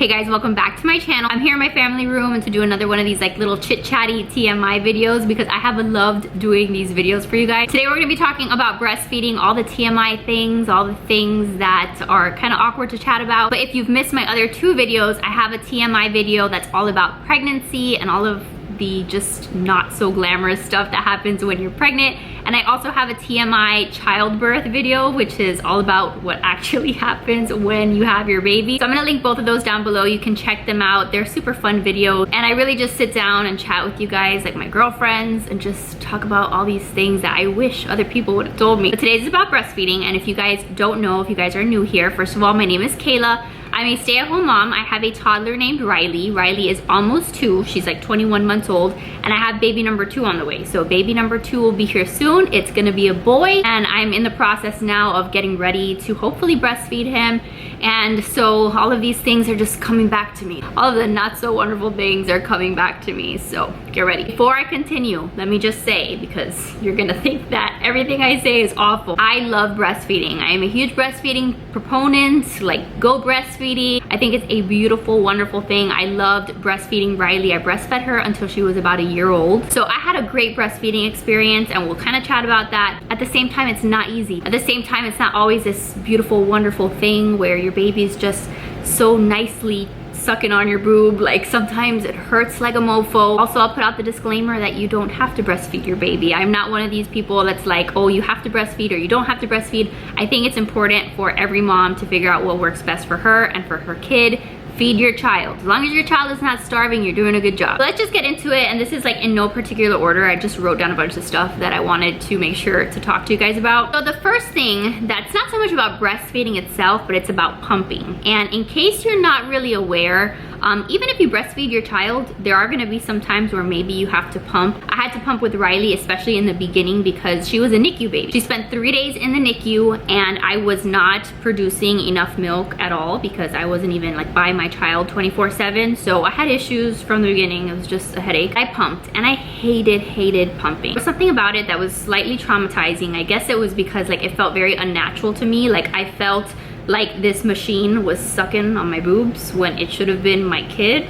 Hey guys, welcome back to my channel. I'm here in my family room and to do another one of these like little chit-chatty TMI videos because I have loved doing these videos for you guys. Today we're gonna be talking about breastfeeding, all the TMI things, all the things that are kind of awkward to chat about. But if you've missed my other two videos, I have a TMI video that's all about pregnancy and all of the just not so glamorous stuff that happens when you're pregnant. And I also have a TMI childbirth video, which is all about what actually happens when you have your baby. So I'm gonna link both of those down below. You can check them out. They're super fun videos. And I really just sit down and chat with you guys, like my girlfriends, and just talk about all these things that I wish other people would have told me. But today's is about breastfeeding. And if you guys don't know, if you guys are new here, first of all, my name is Kayla. I'm a stay-at-home mom. I have a toddler named Riley. Riley is almost 2. She's like 21 months old. And I have baby number 2 on the way. So baby number 2 will be here soon. It's gonna be a boy. And I'm in the process now of getting ready to hopefully breastfeed him. And so all of these things are just coming back to me. All of the not so wonderful things are coming back to me. So get ready. Before I continue, let me just say, because you're gonna think that everything I say is awful, I love breastfeeding. I am a huge breastfeeding proponent. Like, go breastfeed. I think it's a beautiful, wonderful thing. I loved breastfeeding Riley. I breastfed her until she was about a year old. So I had a great breastfeeding experience, and we'll kind of chat about that. At the same time, it's not easy. At the same time, it's not always this beautiful, wonderful thing where your baby's just so nicely sucking on your boob. Like, sometimes it hurts like a mofo. Also, I'll put out the disclaimer that you don't have to breastfeed your baby. I'm not one of these people that's like, oh, you have to breastfeed or you don't have to breastfeed. I think it's important for every mom to figure out what works best for her and for her kid. Feed your child. As long as your child is not starving, you're doing a good job. Let's just get into it, and this is like in no particular order. I just wrote down a bunch of stuff that I wanted to make sure to talk to you guys about. So the first thing, that's not so much about breastfeeding itself, but it's about pumping. And in case you're not really aware, even if you breastfeed your child, there are gonna be some times where maybe you have to pump. I had to pump with Riley, especially in the beginning, because she was a NICU baby. She spent 3 days in the NICU, and I was not producing enough milk at all because I wasn't even like by my child 24/7. So I had issues from the beginning. It was just a headache. I pumped, and I hated pumping. There was something about it that was slightly traumatizing. I guess it was because like it felt very unnatural to me. Like, I felt like this machine was sucking on my boobs when it should have been my kid.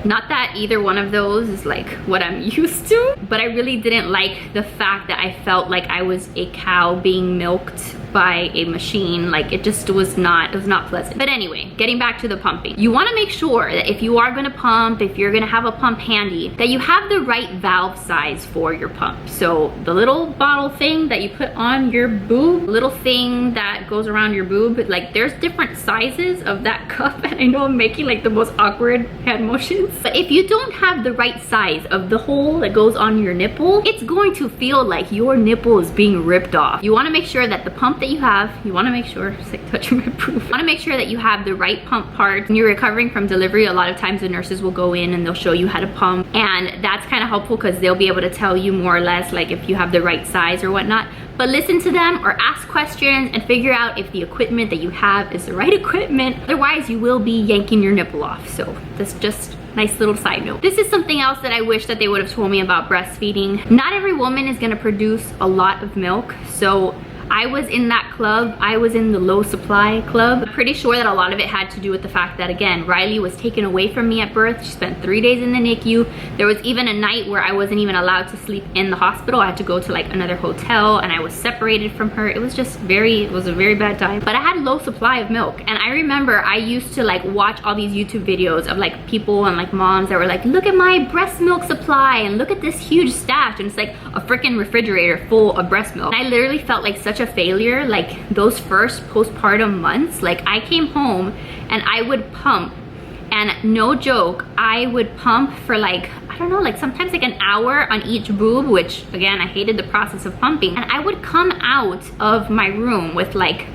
Not that either one of those is like what I'm used to, but I really didn't like the fact that I felt like I was a cow being milked by a machine. Like, it just was not pleasant. But anyway, getting back to the pumping. You wanna make sure that if you are gonna pump, if you're gonna have a pump handy, that you have the right valve size for your pump. So the little bottle thing that you put on your boob, little thing that goes around your boob, like there's different sizes of that cup. And I know I'm making like the most awkward hand motions. But if you don't have the right size of the hole that goes on your nipple, it's going to feel like your nipple is being ripped off. You wanna make sure that the pump that you have, you wanna make sure, it's like touching my boob. You wanna make sure that you have the right pump part. When you're recovering from delivery, a lot of times the nurses will go in and they'll show you how to pump. And that's kind of helpful because they'll be able to tell you more or less like if you have the right size or whatnot. But listen to them or ask questions and figure out if the equipment that you have is the right equipment. Otherwise, you will be yanking your nipple off. So that's just nice little side note. This is something else that I wish that they would have told me about breastfeeding. Not every woman is gonna produce a lot of milk. So I was in that club. I was in the low supply club. I'm pretty sure that a lot of it had to do with the fact that, again, Riley was taken away from me at birth. She spent 3 days in the NICU. There was even a night where I wasn't even allowed to sleep in the hospital. I had to go to like another hotel, and I was separated from her. It was just it was a very bad time. But I had low supply of milk. And I remember I used to like watch all these YouTube videos of like people and like moms that were like, look at my breast milk supply and look at this huge stash. And it's like a freaking refrigerator full of breast milk. And I literally felt like such a failure. Like, those first postpartum months, like I came home and I would pump, and no joke, I would pump for like, I don't know, like sometimes like an hour on each boob, which again, I hated the process of pumping. And I would come out of my room with like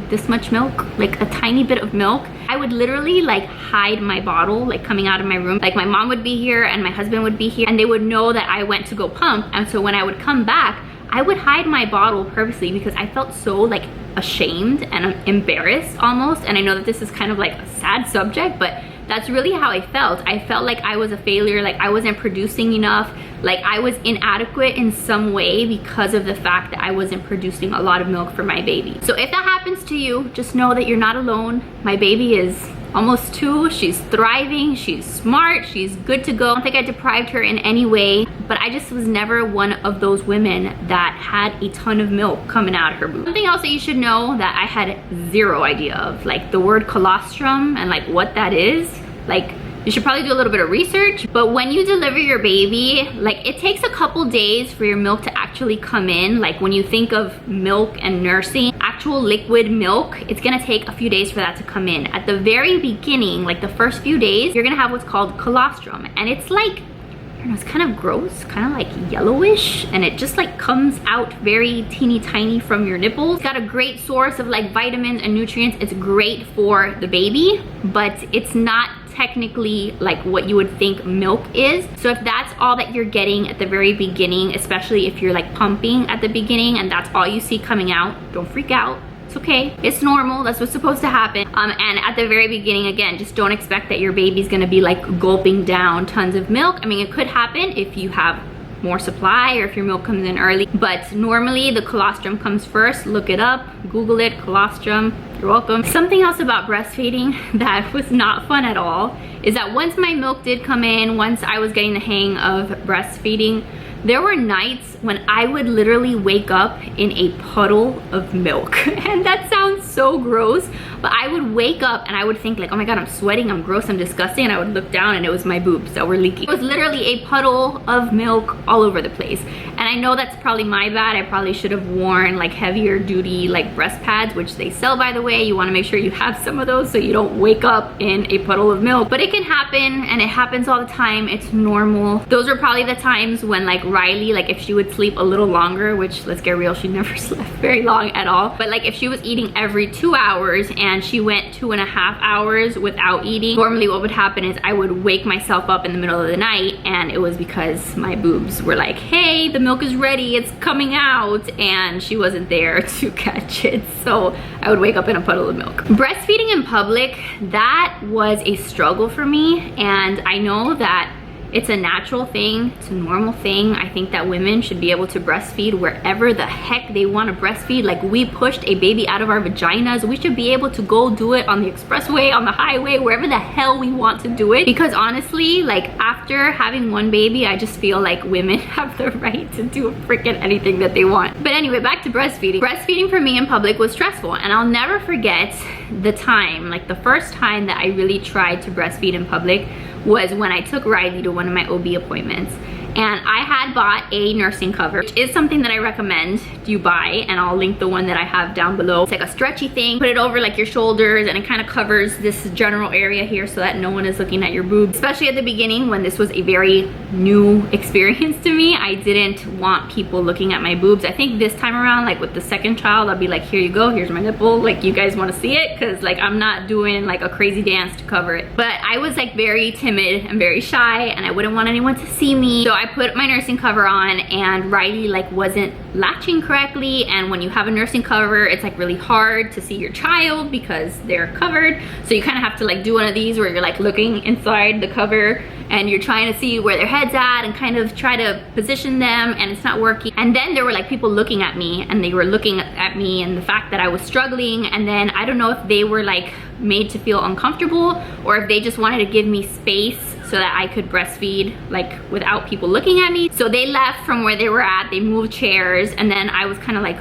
this much milk, like a tiny bit of milk. I would literally like hide my bottle, like coming out of my room. Like, my mom would be here and my husband would be here, and they would know that I went to go pump. And so when I would come back, I would hide my bottle purposely because I felt so like ashamed and embarrassed almost. And I know that this is kind of like a sad subject, but that's really how I felt. I felt like I was a failure, like I wasn't producing enough, like I was inadequate in some way because of the fact that I wasn't producing a lot of milk for my baby. So if that happens to you, just know that you're not alone. My baby is almost 2. She's thriving, she's smart, she's good to go. I don't think I deprived her in any way, but I just was never one of those women that had a ton of milk coming out of her boob. Something else that you should know that I had zero idea of, like the word colostrum and like what that is. Like, you should probably do a little bit of research, but when you deliver your baby, like it takes a couple days for your milk to actually come in. Like when you think of milk and nursing, actual liquid milk, it's gonna take a few days for that to come in. At the very beginning, like the first few days, you're gonna have what's called colostrum, and it's like, I don't know, it's kind of gross, kind of like yellowish, and it just like comes out very teeny tiny from your nipples. It's got a great source of like vitamins and nutrients. It's great for the baby, but it's not technically like what you would think milk is. So if that's all that you're getting at the very beginning, especially if you're like pumping at the beginning and that's all you see coming out, don't freak out. It's okay, it's normal, that's what's supposed to happen. And at the very beginning, again, just don't expect that your baby's gonna be like gulping down tons of milk. I mean, it could happen if you have more supply or if your milk comes in early, but normally the colostrum comes first. Look it up, Google it, colostrum, you're welcome. Something else about breastfeeding that was not fun at all is that once my milk did come in, once I was getting the hang of breastfeeding, there were nights when I would literally wake up in a puddle of milk. And that sounds so gross, but I would wake up and I would think like, oh my God, I'm sweating, I'm gross, I'm disgusting. And I would look down and it was my boobs that were leaking. It was literally a puddle of milk all over the place. And I know that's probably my bad. I probably should have worn like heavier duty like breast pads, which they sell, by the way. You wanna make sure you have some of those so you don't wake up in a puddle of milk. But it can happen, and it happens all the time. It's normal. Those are probably the times when like Riley, like if she would sleep a little longer, which let's get real, she never slept very long at all, but like if she was eating every 2 hours and she went 2.5 hours without eating, normally what would happen is I would wake myself up in the middle of the night, and it was because my boobs were like, hey, the milk is ready, it's coming out, and she wasn't there to catch it. So I would wake up in a puddle of milk. Breastfeeding in public, that was a struggle for me, and I know that it's a natural thing, it's a normal thing. I think that women should be able to breastfeed wherever the heck they want to breastfeed. Like, we pushed a baby out of our vaginas, we should be able to go do it on the expressway, on the highway, wherever the hell we want to do it. Because honestly, like after having one baby, I just feel like women have the right to do freaking anything that they want. But anyway, back to breastfeeding. Breastfeeding for me in public was stressful, and I'll never forget the time, like the first time that I really tried to breastfeed in public was when I took Riley to one of my OB appointments. And I had bought a nursing cover, which is something that I recommend you buy, and I'll link the one that I have down below. It's like a stretchy thing, put it over like your shoulders, and it kind of covers this general area here so that no one is looking at your boobs. Especially at the beginning when this was a very new experience to me, I didn't want people looking at my boobs. I think this time around, like with the second child, I'll be like, here you go, here's my nipple, like you guys want to see it? Because like I'm not doing like a crazy dance to cover it. But I was like very timid and very shy, and I wouldn't want anyone to see me. So I put my nursing cover on, and Riley like wasn't latching correctly, and when you have a nursing cover, it's like really hard to see your child because they're covered. So you kind of have to like do one of these where you're like looking inside the cover and you're trying to see where their head's at and kind of try to position them, and it's not working. And then there were like people looking at me, and they were looking at me and the fact that I was struggling, and then I don't know if they were like made to feel uncomfortable or if they just wanted to give me space so that I could breastfeed like without people looking at me. So they left from where they were at, they moved chairs, and then I was kind of like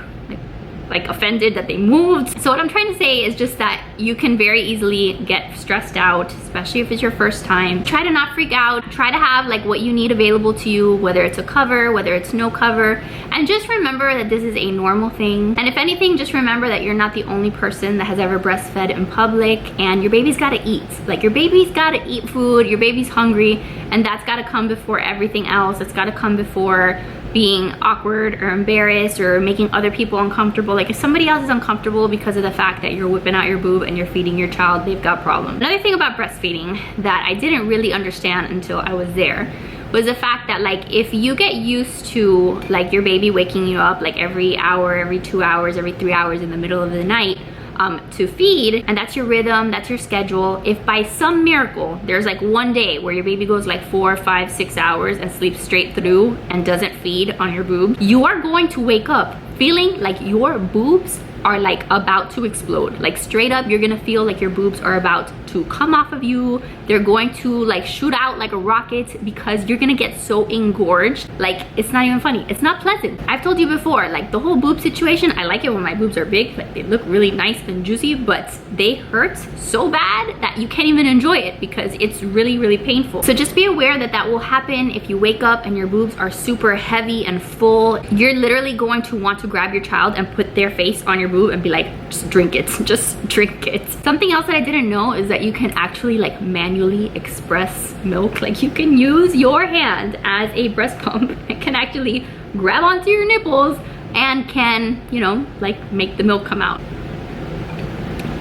offended that they moved. So what I'm trying to say is just that you can very easily get stressed out, especially if it's your first time. Try to not freak out. Try to have like what you need available to you, whether it's a cover, whether it's no cover, and just remember that this is a normal thing. And if anything, just remember that you're not the only person that has ever breastfed in public, and your baby's gotta eat. Like your baby's gotta eat food, your baby's hungry, and that's gotta come before everything else. It's gotta come before being awkward or embarrassed or making other people uncomfortable. Like if somebody else is uncomfortable because of the fact that you're whipping out your boob and you're feeding your child, they've got problems. Another thing about breastfeeding that I didn't really understand until I was there was the fact that like if you get used to like your baby waking you up like every hour, every 2 hours, every 3 hours in the middle of the night to feed, and that's your rhythm, that's your schedule. If by some miracle there's like one day where your baby goes like 4, 5, 6 hours and sleeps straight through and doesn't feed on your boob, you are going to wake up feeling like your boobs are like about to explode. Like straight up, you're gonna feel like your boobs are about to come off of you. They're going to like shoot out like a rocket because you're gonna get so engorged. Like, it's not even funny. It's not pleasant. I've told you before, like the whole boob situation, I like it when my boobs are big. Like, they look really nice and juicy, but they hurt so bad that you can't even enjoy it because it's really, really painful. So just be aware that that will happen if you wake up and your boobs are super heavy and full. You're literally going to want to grab your child and put their face on your boob and be like, just drink it, just drink it. Something else that I didn't know is that you can actually like manually express milk. Like, you can use your hand as a breast pump and can actually grab onto your nipples and can, you know, like make the milk come out.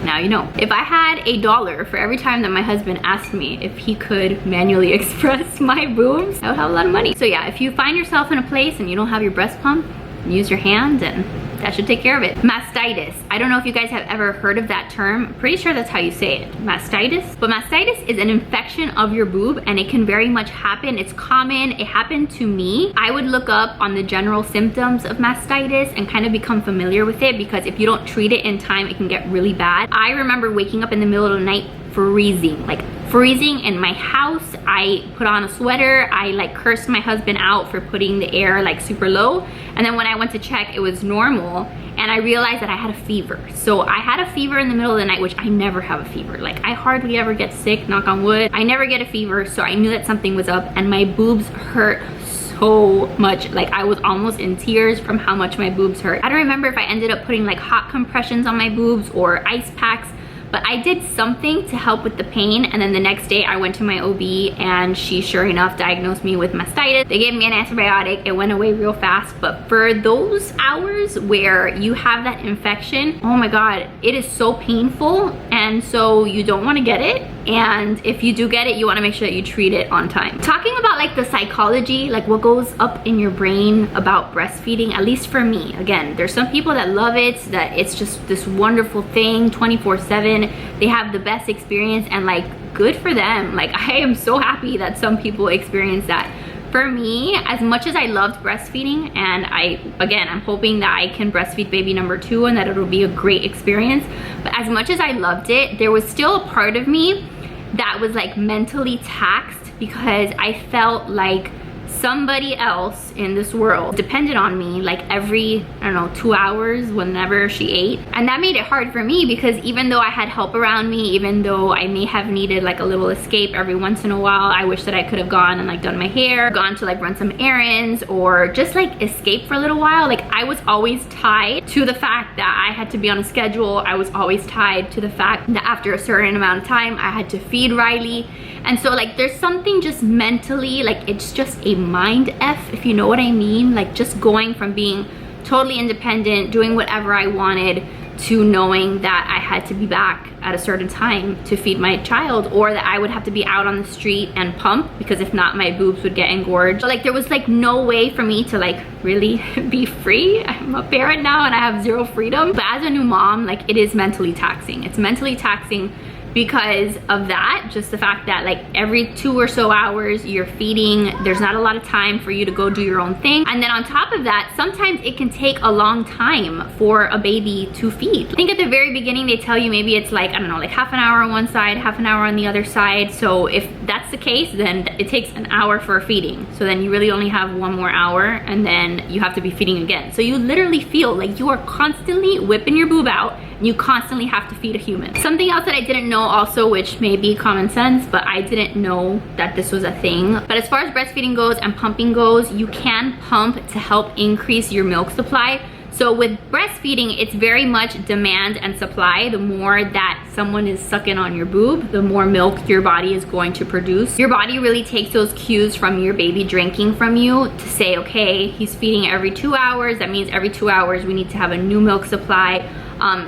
Now you know. If I had $1 for every time that my husband asked me if he could manually express my boobs, I would have a lot of money. So yeah, if you find yourself in a place and you don't have your breast pump, use your hand and that should take care of it. Mastitis. I don't know if you guys have ever heard of that term. I'm pretty sure that's how you say it, mastitis. But mastitis is an infection of your boob and it can very much happen. It's common. It happened to me. I would look up on the general symptoms of mastitis and kind of become familiar with it, because if you don't treat it in time, it can get really bad. I remember waking up in the middle of the night freezing, like freezing in my house. I put on a sweater. I like cursed my husband out for putting the air like super low. And then when I went to check, it was normal. And I realized that I had a fever. So I had a fever in the middle of the night, which I never have a fever. Like, I hardly ever get sick, knock on wood. I never get a fever. So I knew that something was up, and my boobs hurt so much. Like, I was almost in tears from how much my boobs hurt. I don't remember if I ended up putting like hot compressions on my boobs or ice packs, but I did something to help with the pain. And then the next day I went to my OB and she sure enough diagnosed me with mastitis. They gave me an antibiotic. It went away real fast. But for those hours where you have that infection, oh my God, it is so painful. And so you don't want to get it. And if you do get it, you want to make sure that you treat it on time. Talking about like the psychology, like what goes up in your brain about breastfeeding, at least for me, again, there's some people that love it, that it's just this wonderful thing 24/7. They have the best experience, and like, good for them. Like, I am so happy that some people experience that. For me, as much as I loved breastfeeding, and I'm hoping that I can breastfeed baby number 2 and that it'll be a great experience, but as much as I loved it, there was still a part of me that was like mentally taxed, because I felt like somebody else in this world depended on me like every, I don't know, 2 hours whenever she ate. And that made it hard for me, because even though I had help around me, even though I may have needed like a little escape every once in a while, I wish that I could have gone and like done my hair, gone to like run some errands, or just like escape for a little while. Like, I was always tied to the fact that I had to be on a schedule. I was always tied to the fact that after a certain amount of time I had to feed Riley. And so like, there's something just mentally, like, it's just a mind F, if you know what I mean. Like, just going from being totally independent, doing whatever I wanted, to knowing that I had to be back at a certain time to feed my child, or that I would have to be out on the street and pump, because if not, my boobs would get engorged. Like, there was like no way for me to like really be free. I'm a parent now and I have zero freedom. But as a new mom, like, it is mentally taxing. It's mentally taxing because of that, just the fact that like every 2 or so hours you're feeding, there's not a lot of time for you to go do your own thing. And then on top of that, sometimes it can take a long time for a baby to feed. I think at the very beginning they tell you maybe it's like, I don't know, like half an hour on one side, half an hour on the other side. So if that's the case, then it takes an hour for feeding. So then you really only have 1 more hour, and then you have to be feeding again. So you literally feel like you are constantly whipping your boob out. You constantly have to feed a human. Something else that I didn't know also, which may be common sense, but I didn't know that this was a thing. But as far as breastfeeding goes and pumping goes, you can pump to help increase your milk supply. So with breastfeeding, it's very much demand and supply. The more that someone is sucking on your boob, the more milk your body is going to produce. Your body really takes those cues from your baby drinking from you to say, okay, he's feeding every 2 hours. That means every 2 hours we need to have a new milk supply.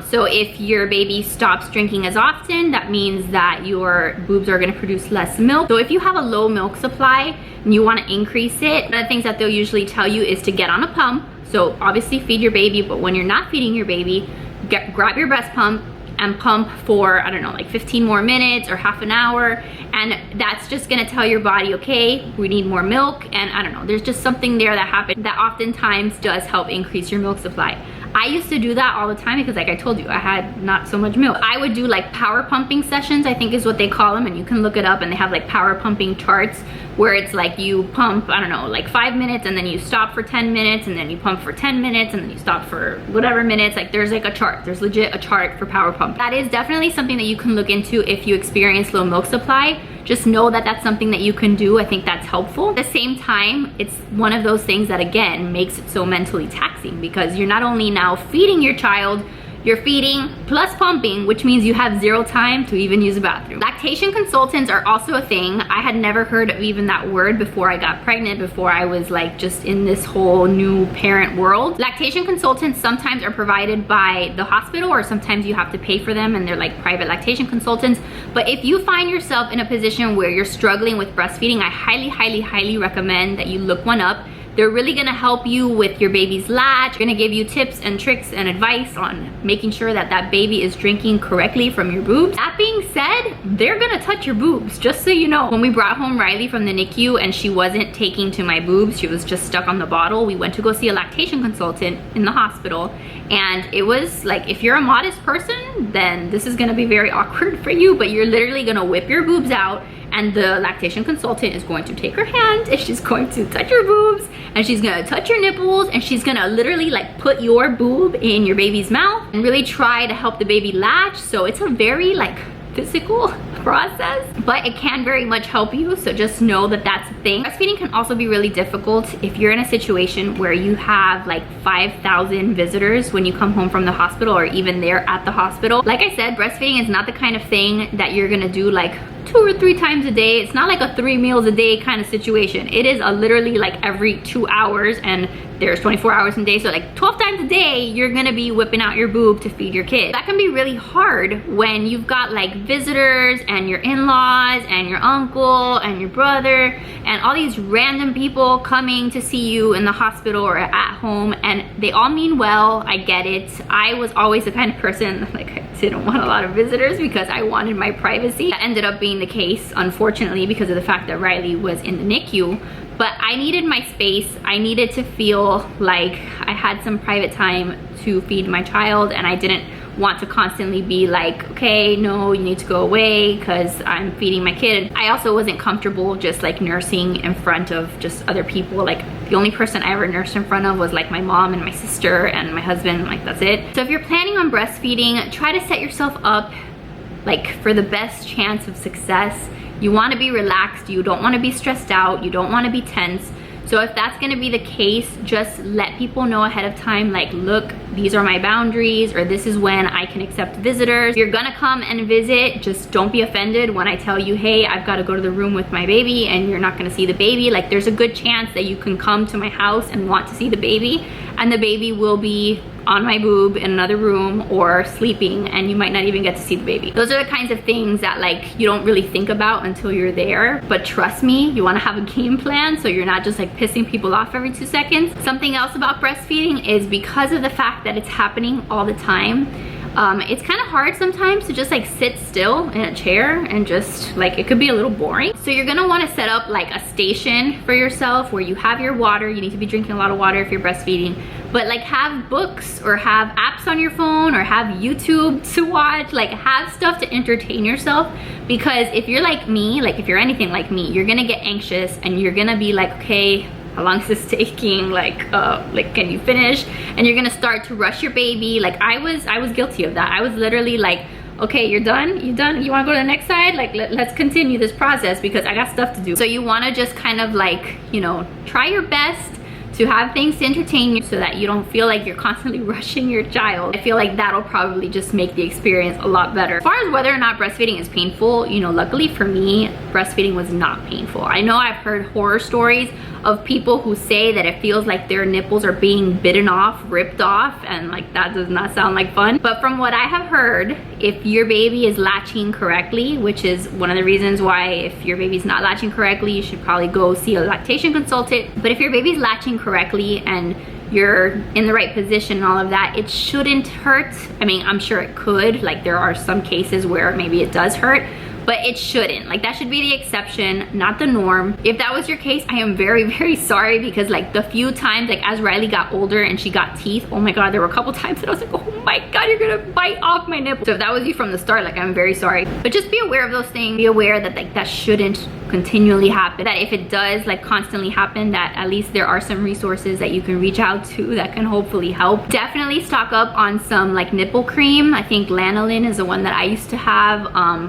So if your baby stops drinking as often, that means that your boobs are gonna produce less milk. So if you have a low milk supply and you wanna increase it, one of the things that they'll usually tell you is to get on a pump. So obviously feed your baby, but when you're not feeding your baby, grab your breast pump and pump for, I don't know, like 15 more minutes or half an hour. And that's just gonna tell your body, okay, we need more milk. And I don't know, there's just something there that happens that oftentimes does help increase your milk supply. I used to do that all the time because, like I told you, I had not so much milk. I would do like power pumping sessions, I think is what they call them, and you can look it up, and they have like power pumping charts where it's like you pump, I don't know, like 5 minutes, and then you stop for 10 minutes, and then you pump for 10 minutes, and then you stop for whatever minutes. Like there's like a chart, there's legit a chart for power pump. That is definitely something that you can look into if you experience low milk supply. Just know that that's something that you can do. I think that's helpful. At the same time, it's one of those things that again makes it so mentally taxing, because you're not only now feeding your child, you're feeding plus pumping, which means you have zero time to even use a bathroom. Lactation consultants are also a thing. I had never heard of even that word before I got pregnant, before I was like just in this whole new parent world. Lactation consultants sometimes are provided by the hospital, or sometimes you have to pay for them and they're like private lactation consultants. But if you find yourself in a position where you're struggling with breastfeeding, I highly recommend that you look one up. They're really gonna help you with your baby's latch. They're gonna give you tips and tricks and advice on making sure that that baby is drinking correctly from your boobs. That being said, they're gonna touch your boobs, just so you know. When we brought home Riley from the NICU and she wasn't taking to my boobs, she was just stuck on the bottle, we went to go see a lactation consultant in the hospital. And it was like, if you're a modest person, then this is gonna be very awkward for you, but you're literally gonna whip your boobs out, and the lactation consultant is going to take her hand and she's going to touch your boobs, and she's gonna touch your nipples, and she's gonna literally like put your boob in your baby's mouth and really try to help the baby latch. So it's a very like physical process, but it can very much help you. So just know that that's a thing. Breastfeeding can also be really difficult if you're in a situation where you have like 5,000 visitors when you come home from the hospital, or even there at the hospital. Like I said, breastfeeding is not the kind of thing that you're gonna do like 2 or 3 times a day. It's not like a 3 meals a day kind of situation. It is a literally like every 2 hours, and there's 24 hours in a day, so like 12 times a day you're gonna be whipping out your boob to feed your kid. That can be really hard when you've got like visitors and your in-laws and your uncle and your brother and all these random people coming to see you in the hospital or at home, and they all mean well. I get it. I was always the kind of person like I didn't want a lot of visitors because I wanted my privacy. That ended up being the case, unfortunately, because of the fact that Riley was in the NICU. But I needed my space. I needed to feel like I had some private time to feed my child, and I didn't want to constantly be like, okay, no, you need to go away because I'm feeding my kid. I also wasn't comfortable just like nursing in front of just other people. Like the only person I ever nursed in front of was like my mom and my sister and my husband, like that's it. So if you're planning on breastfeeding, try to set yourself up like for the best chance of success. You want to be relaxed, you don't want to be stressed out, you don't want to be tense. So if that's going to be the case, just let people know ahead of time, like, look, these are my boundaries, or this is when I can accept visitors. If you're gonna come and visit, just don't be offended when I tell you, hey, I've got to go to the room with my baby and you're not gonna see the baby. Like, there's a good chance that you can come to my house and want to see the baby, and the baby will be on my boob in another room or sleeping, and you might not even get to see the baby. Those are the kinds of things that like you don't really think about until you're there. But trust me, you want to have a game plan so you're not just like pissing people off every 2 seconds. Something else about breastfeeding is because of the fact that it's happening all the time, it's kind of hard sometimes to just like sit still in a chair and just like, it could be a little boring. So you're gonna want to set up like a station for yourself where you have your water. You need to be drinking a lot of water if you're breastfeeding, but like have books or have apps on your phone or have YouTube to watch, like have stuff to entertain yourself. Because if you're like me, like if you're anything like me, you're gonna get anxious and you're gonna be like, okay, how long is this taking? Like can you finish? And you're gonna start to rush your baby. Like I was guilty of that. I was literally like, okay, you're done? You done? You wanna go to the next side? Like let's continue this process because I got stuff to do. So you wanna just kind of like, you know, try your best to have things to entertain you so that you don't feel like you're constantly rushing your child. I feel like that'll probably just make the experience a lot better. As far as whether or not breastfeeding is painful, you know, luckily for me, breastfeeding was not painful. I know I've heard horror stories of people who say that it feels like their nipples are being bitten off, ripped off, and like that does not sound like fun. But from what I have heard, if your baby is latching correctly, which is one of the reasons why if your baby's not latching correctly, you should probably go see a lactation consultant. But if your baby's latching correctly and you're in the right position and all of that, it shouldn't hurt. I mean, I'm sure it could. Like there are some cases where maybe it does hurt, but it shouldn't. Like, that should be the exception, not the norm. If that was your case, I am very, very sorry, because like the few times, like as Riley got older and she got teeth, oh my god, there were a couple times that I was like, oh my god, you're gonna bite off my nipple. So if that was you from the start, like, I'm very sorry. But just be aware of those things. Be aware that like that shouldn't continually happen. That if it does like constantly happen, that at least there are some resources that you can reach out to that can hopefully help. Definitely stock up on some like nipple cream. I think lanolin is the one that I used to have,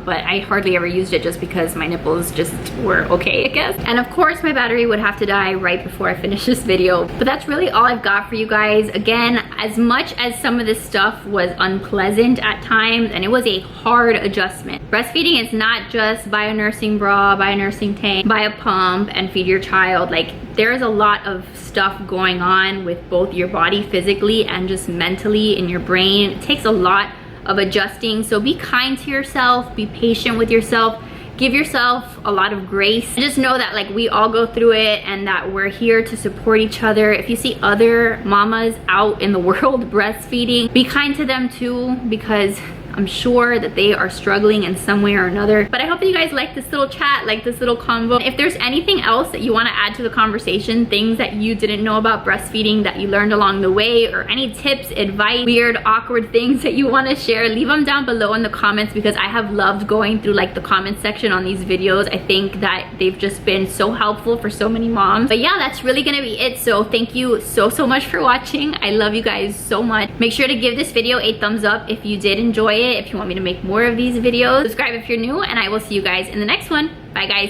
but I hardly ever used it just because my nipples just were okay, I guess. And of course my battery would have to die right before I finish this video. But that's really all I've got for you guys. Again, as much as some of this stuff was unpleasant at times, and it was a hard adjustment. Breastfeeding is not just buy a nursing bra, buy a nursing tank, buy a pump and feed your child. Like, there is a lot of stuff going on with both your body physically and just mentally in your brain. It takes a lot of adjusting, so be kind to yourself, be patient with yourself, give yourself a lot of grace. And just know that like we all go through it, and that we're here to support each other. If you see other mamas out in the world breastfeeding, be kind to them too, because I'm sure that they are struggling in some way or another. But I hope that you guys like this little chat, like this little convo. If there's anything else that you want to add to the conversation, things that you didn't know about breastfeeding that you learned along the way, or any tips, advice, weird, awkward things that you want to share, leave them down below in the comments, because I have loved going through like the comment section on these videos. I think that they've just been so helpful for so many moms. But yeah, that's really gonna be it. So thank you so much for watching. I love you guys so much. Make sure to give this video a thumbs up if you did enjoy it. If you want me to make more of these videos, subscribe if you're new, and I will see you guys in the next one. Bye guys.